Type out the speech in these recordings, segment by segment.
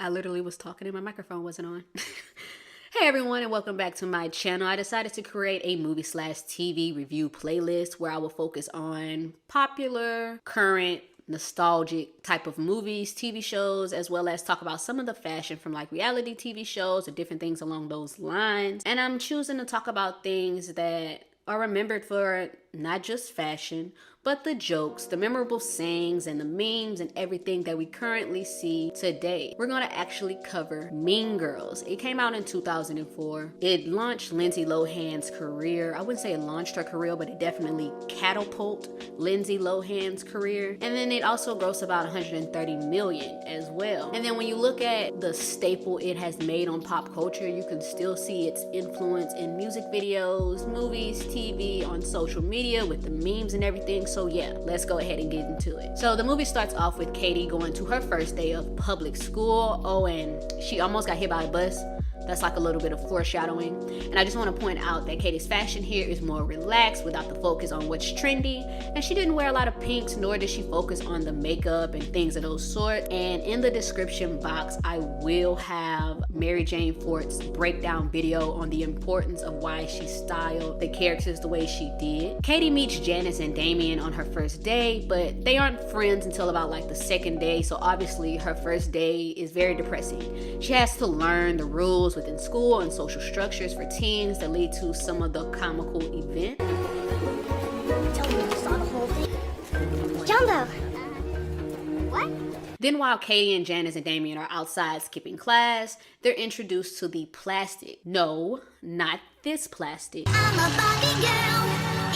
I literally was talking and my microphone wasn't on. Hey everyone, and welcome back to my channel. I decided to create a movie/TV review playlist where I will focus on popular, current, nostalgic type of movies, TV shows, as well as talk about some of the fashion from like reality TV shows or different things along those lines. And I'm choosing to talk about things that are remembered for not just fashion, but the jokes, the memorable sayings, and the memes and everything that we currently see today. We're gonna actually cover Mean Girls. It came out in 2004. It launched Lindsay Lohan's career. I wouldn't say it launched her career, but it definitely catapulted Lindsay Lohan's career. And then it also grossed about 130 million as well. And then when you look at the staple it has made on pop culture, you can still see its influence in music videos, movies, TV, on social media with the memes and everything. So yeah, let's go ahead and get into it. So the movie starts off with Katie going to her first day of public school. Oh, and she almost got hit by a bus. That's like a little bit of foreshadowing. And I just want to point out that Katie's fashion here is more relaxed without the focus on what's trendy. And she didn't wear a lot of pinks, nor did she focus on the makeup and things of those sort. And in the description box, I will have Mary Jane Fort's breakdown video on the importance of why she styled the characters the way she did. Katie meets Janice and Damien on her first day, but they aren't friends until about like the second day. So obviously her first day is very depressing. She has to learn the rules within school and social structures for teens that lead to some of the comical events. Tell me you saw the whole thing. Jumbo! What? Then while Katie and Janice and Damien are outside skipping class, they're introduced to the plastic. No, not this plastic. I'm a Barbie girl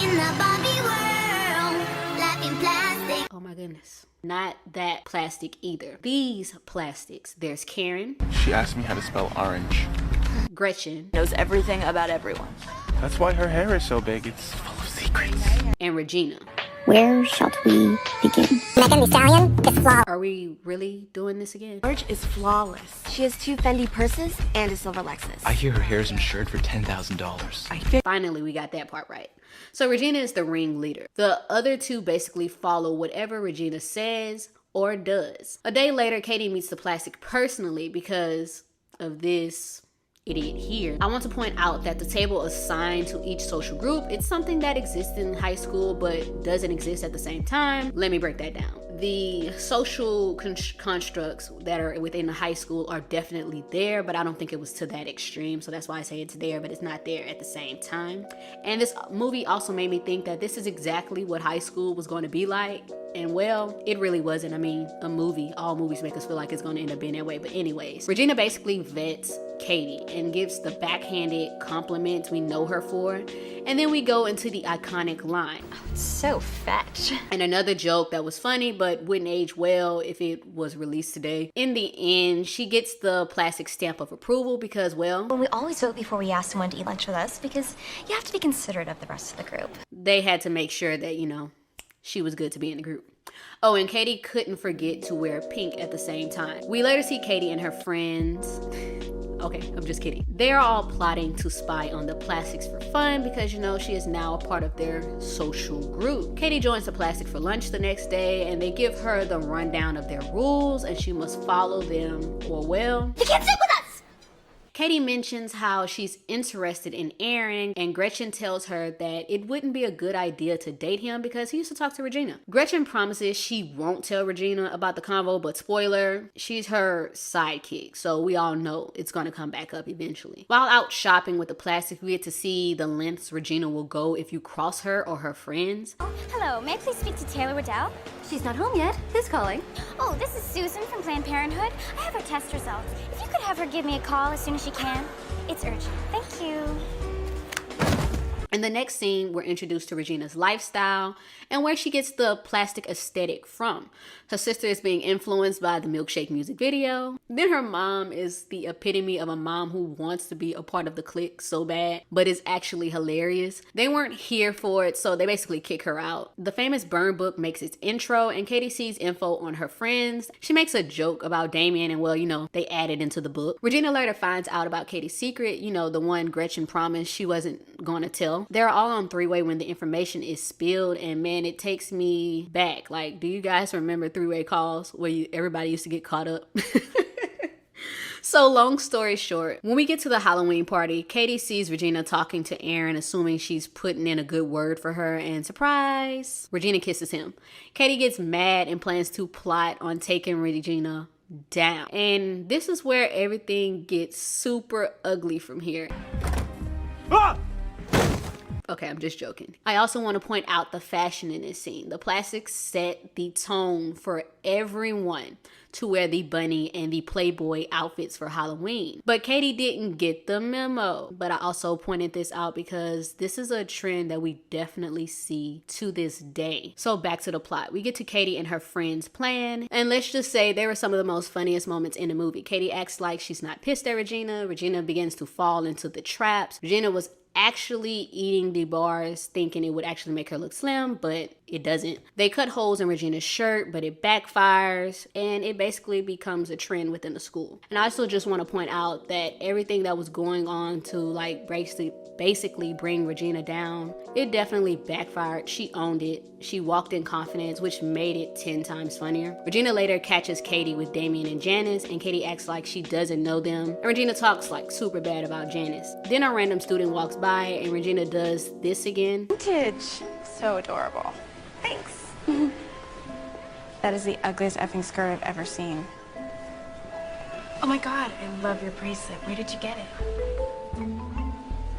in the Barbie world, laughing plastic. Oh my goodness. Not that plastic either. These plastics. There's Karen. She asked me how to spell orange. Gretchen. Knows everything about everyone. That's why her hair is so big. It's full of secrets. And Regina. Where shall we begin? Megan Thee Stallion is flawed. Are we really doing this again? Orange is flawless. She has 2 Fendi purses and a silver Lexus. I hear her hair is insured for $10,000. Finally, we got that part right. So Regina is the ringleader. The other two basically follow whatever Regina says or does. A day later, Katie meets the plastic personally because of this idiot here. I want to point out that the table assigned to each social group, it's something that exists in high school but doesn't exist at the same time. Let me break that down. The social constructs that are within the high school are definitely there, but I don't think it was to that extreme. So that's why I say it's there, but it's not there at the same time. And this movie also made me think that this is exactly what high school was going to be like. And well, it really wasn't. I mean, a movie, all movies make us feel like it's going to end up being that way. But anyways, Regina basically vets Katie and gives the backhanded compliments we know her for. And then we go into the iconic line. So fetch. And another joke that was funny but wouldn't age well if it was released today. In the end, she gets the plastic stamp of approval because, well, We always vote before we ask someone to eat lunch with us because you have to be considerate of the rest of the group. they had to make sure that, she was good to be in the group. Oh, and Katie couldn't forget to wear pink at the same time. We later see Katie and her friends. Okay, I'm just kidding. They're all plotting to spy on the plastics for fun because, she is now a part of their social group. Katie joins the plastic for lunch the next day and they give her the rundown of their rules and she must follow them or, well, You can't sit with us! Katie mentions how she's interested in Aaron, and Gretchen tells her that it wouldn't be a good idea to date him because he used to talk to Regina. Gretchen promises she won't tell Regina about the convo, but spoiler, she's her sidekick, so we all know it's gonna come back up eventually. While out shopping with the plastic, we get to see the lengths Regina will go if you cross her or her friends. Hello, may I please speak to Taylor Waddell? She's not home yet. Who's calling? Oh, this is Susan from Planned Parenthood. I have her test results. If you could have her give me a call as soon as she can. It's urgent. Thank you. In the next scene, we're introduced to Regina's lifestyle and where she gets the plastic aesthetic from. Her sister is being influenced by the Milkshake music video. Then her mom is the epitome of a mom who wants to be a part of the clique so bad, but is actually hilarious. They weren't here for it, so they basically kick her out. The famous burn book makes its intro and Katie sees info on her friends. She makes a joke about Damien and, well, they added into the book. Regina later finds out about Katie's secret, the one Gretchen promised she wasn't going to tell. They're all on three-way when the information is spilled, and man, it takes me back. Like, do you guys remember three-way calls where everybody used to get caught up? So long story short, when we get to the Halloween party, Katie sees Regina talking to Aaron, assuming she's putting in a good word for her, and surprise, Regina kisses him. Katie gets mad and plans to plot on taking Regina down. And this is where everything gets super ugly from here. Okay, I'm just joking. I also want to point out the fashion in this scene. The plastics set the tone for everyone to wear the bunny and the Playboy outfits for Halloween. But Katie didn't get the memo. But I also pointed this out because this is a trend that we definitely see to this day. So back to the plot. We get to Katie and her friends' plan. And let's just say they were some of the most funniest moments in the movie. Katie acts like she's not pissed at Regina. Regina begins to fall into the traps. Regina was actually eating the bars thinking it would actually make her look slim, but it doesn't. They cut holes in Regina's shirt, but it backfires, and it basically becomes a trend within the school. And I also just want to point out that everything that was going on to like basically bring Regina down, it definitely backfired. She owned it. She walked in confidence, which made it 10 times funnier. Regina later catches Katie with Damien and Janice, and Katie acts like she doesn't know them. And Regina talks like super bad about Janice. Then a random student walks by, and Regina does this again. Vintage. So adorable. Thanks. That is the ugliest effing skirt I've ever seen. Oh my God, I love your bracelet. Where did you get it?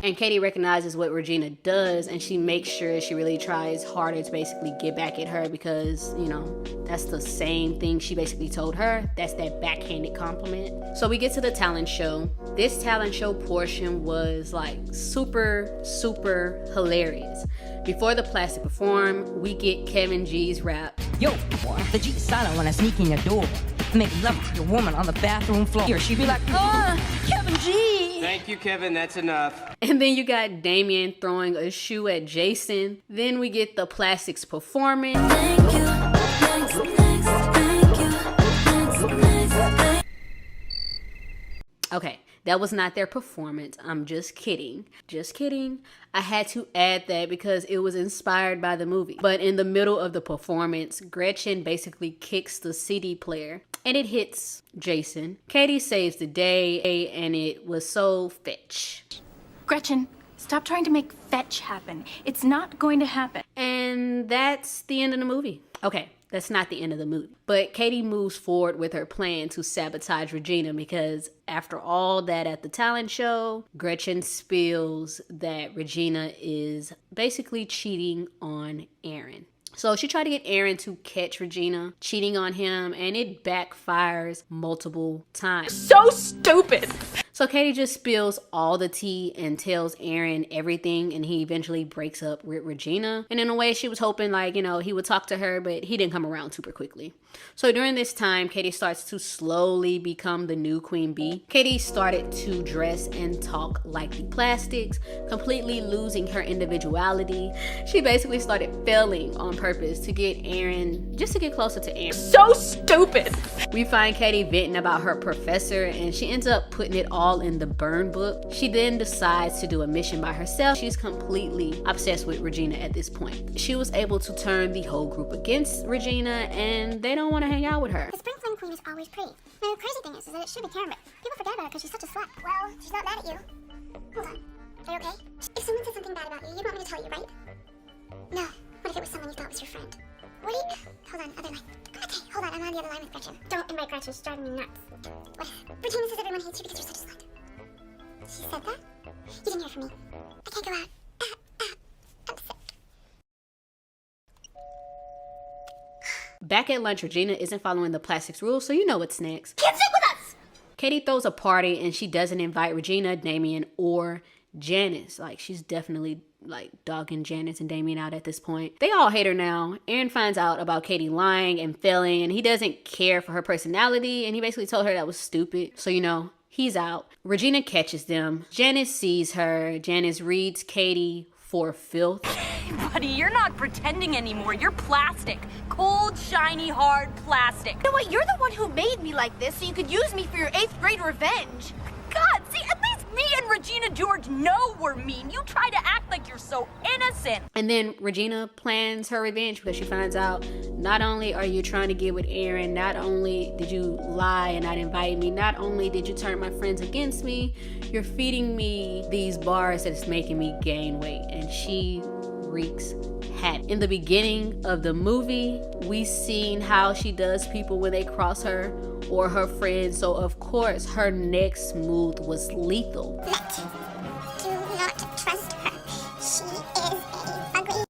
And Katie recognizes what Regina does, and she makes sure she really tries harder to basically get back at her because, you know, that's the same thing she basically told her. That's that backhanded compliment. So we get to the talent show. This talent show portion was like super, super hilarious. Before the plastic perform, we get Kevin G's rap. Yo, boy, the G silent when I sneak in your door. Make love to your woman on the bathroom floor. Or she'd be like, Kevin G. Thank you, Kevin. That's enough. And then you got Damien throwing a shoe at Jason. Then we get the plastics performing. Thank you. Thanks, thank you. Thanks. Okay, that was not their performance. I'm just kidding. Just kidding. I had to add that because it was inspired by the movie. But in the middle of the performance, Gretchen basically kicks the CD player and it hits Jason. Katie saves the day and it was so fetch. Gretchen, stop trying to make fetch happen. It's not going to happen. And that's the end of the movie. Okay, that's not the end of the movie. But Katie moves forward with her plan to sabotage Regina because after all that at the talent show, Gretchen spills that Regina is basically cheating on Aaron. So she tried to get Aaron to catch Regina cheating on him, and it backfires multiple times. So stupid! So Katie just spills all the tea and tells Aaron everything, and he eventually breaks up with Regina. And in a way, she was hoping, like, you know, he would talk to her, but he didn't come around super quickly. So during this time, Katie starts to slowly become the new Queen Bee. Katie started to dress and talk like the plastics, completely losing her individuality. She basically started failing on purpose to get Aaron, just to get closer to Aaron. So stupid! We find Katie venting about her professor, and she ends up putting it all in the burn book. She then decides to do a mission by herself. She's completely obsessed with Regina at this point. She was able to turn the whole group against Regina, and they don't want to hang out with her. The spring fling queen is always pretty. Now, the crazy thing is that it should be Karen, but people forget about her because she's such a slut. Well, she's not mad at you. Hold on. Are you okay? If someone said something bad about you, you'd want me to tell you, right? No. What if it was someone you thought was your friend? What do you... Hold on, other line. Okay, hold on, I'm on the other line with Gretchen. Don't invite Gretchen, she's driving me nuts. What? Regina says everyone hates you because you're such a slut. She said that? You didn't hear from me. I can't go out. I'm sick. Back at lunch, Regina isn't following the plastics rules, so you know what's next. Can't sit with us! Katie throws a party and she doesn't invite Regina, Damien, or Janice. Like, she's definitely like dogging Janice and Damien out at this point. They all hate her now. Aaron finds out about Katie lying and failing, and he doesn't care for her personality, and he basically told her that was stupid. So, you know, he's out. Regina catches them. Janice sees her. Janice reads Katie for filth. Buddy, you're not pretending anymore. You're plastic. Cold, shiny, hard plastic. You know what? You're the one who made me like this so you could use me for your 8th grade revenge. God, see, at least me and and Regina George know we're mean. You try to act like you're so innocent. And then Regina plans her revenge because she finds out not only are you trying to get with Aaron, not only did you lie and not invite me, not only did you turn my friends against me, you're feeding me these bars that's making me gain weight. And she wreaks havoc. In the beginning of the movie, we seen how she does people when they cross her or her friends. So of course her next move was lethal. Do not trust her. She is a ugly.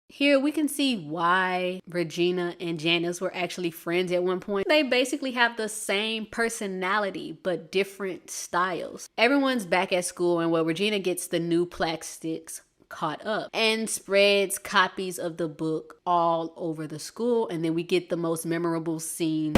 Here we can see why Regina and Janice were actually friends at one point. They basically have the same personality, but different styles. Everyone's back at school, and Regina gets the new plastics caught up and spreads copies of the book all over the school. And then we get the most memorable scene.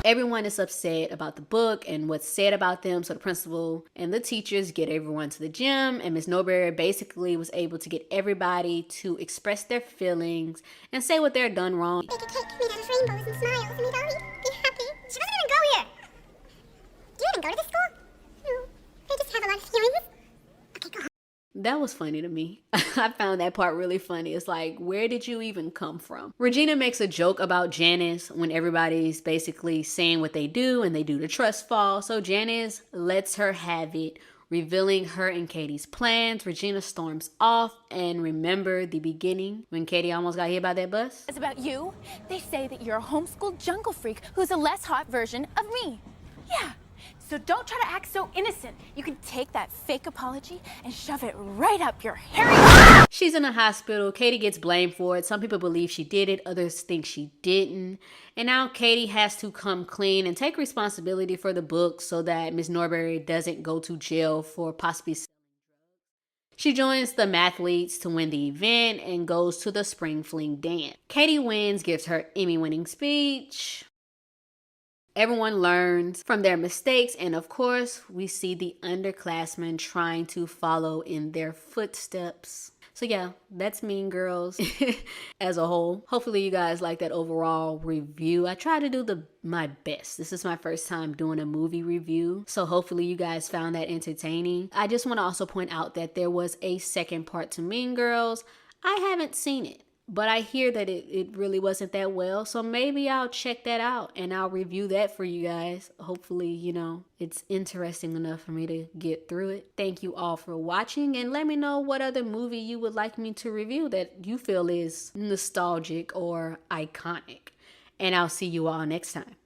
Everyone is upset about the book and what's said about them, so the principal and the teachers get everyone to the gym, and Miss Norberry basically was able to get everybody to express their feelings and say what they're done wrong. Bake a cake made out of rainbows and smiles, and we'd all be happy. She doesn't even go here. Do you even go to this school? No, I just have a lot of feelings. Okay, go on. That was funny to me. I found that part really funny. It's like, where did you even come from? Regina makes a joke about Janice when everybody's basically saying what they do and they do the trust fall. So Janice lets her have it, revealing her and Katie's plans. Regina storms off, and remember the beginning when Katie almost got hit by that bus? It's about you. They say that you're a homeschooled jungle freak who's a less hot version of me. Yeah. So don't try to act so innocent. You can take that fake apology and shove it right up your hairy... She's in a hospital. Katie gets blamed for it. Some people believe she did it. Others think she didn't. And now Katie has to come clean and take responsibility for the book so that Miss Norberry doesn't go to jail for possibly selling drugs. She joins the mathletes to win the event and goes to the spring fling dance. Katie wins, gives her Emmy-winning speech. Everyone learns from their mistakes, and of course, we see the underclassmen trying to follow in their footsteps. So yeah, that's Mean Girls as a whole. Hopefully you guys like that overall review. I try to do my best. This is my first time doing a movie review, so hopefully you guys found that entertaining. I just want to also point out that there was a second part to Mean Girls. I haven't seen it, but I hear that it really wasn't that well. So maybe I'll check that out and I'll review that for you guys. Hopefully, you know, it's interesting enough for me to get through it. Thank you all for watching, and let me know what other movie you would like me to review that you feel is nostalgic or iconic. And I'll see you all next time.